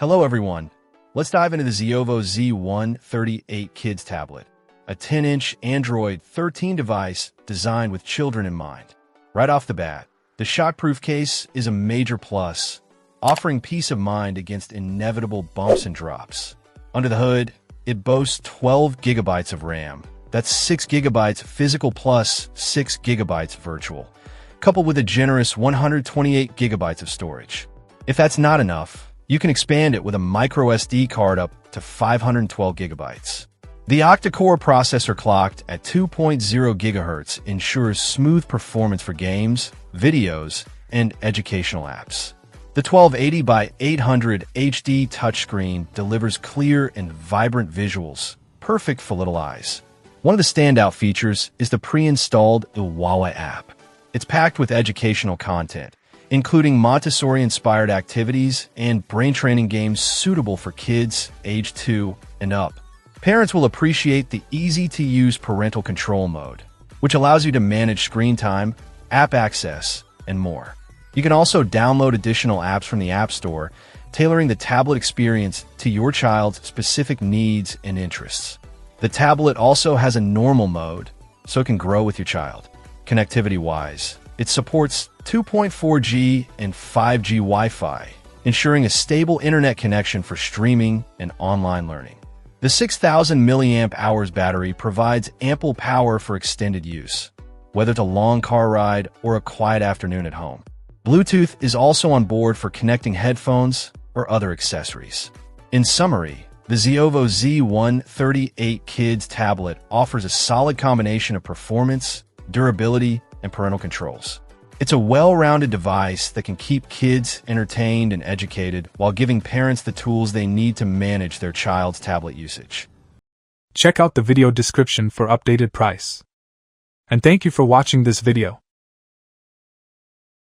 Hello everyone, let's dive into the ZIOVO Z138 Kids tablet, a 10-inch Android 13 device designed with children in mind. Right off the bat, the shockproof case is a major plus, offering peace of mind against inevitable bumps and drops. Under the hood, it boasts 12 gigabytes of RAM. That's 6 gigabytes physical plus 6 gigabytes virtual, coupled with a generous 128 gigabytes of storage. If that's not enough, you can expand it with a micro SD card up to 512 gigabytes. The octa-core processor clocked at 2.0 GHz ensures smooth performance for games, videos, and educational apps. The 1280 by 800 HD touchscreen delivers clear and vibrant visuals, perfect for little eyes. One of the standout features is the pre-installed ZIOVO app. It's packed with educational content, including Montessori-inspired activities and brain-training games suitable for kids age 2 and up. Parents will appreciate the easy-to-use parental control mode, which allows you to manage screen time, app access, and more. You can also download additional apps from the App Store, tailoring the tablet experience to your child's specific needs and interests. The tablet also has a normal mode, so it can grow with your child. Connectivity-wise, it supports 2.4G and 5G Wi-Fi, ensuring a stable internet connection for streaming and online learning. The 6,000 mAh battery provides ample power for extended use, whether it's a long car ride or a quiet afternoon at home. Bluetooth is also on board for connecting headphones or other accessories. In summary, the ZIOVO Z138 Kids tablet offers a solid combination of performance, durability, and parental controls. It's a well-rounded device that can keep kids entertained and educated while giving parents the tools they need to manage their child's tablet usage. Check out the video description for updated price. And thank you for watching this video.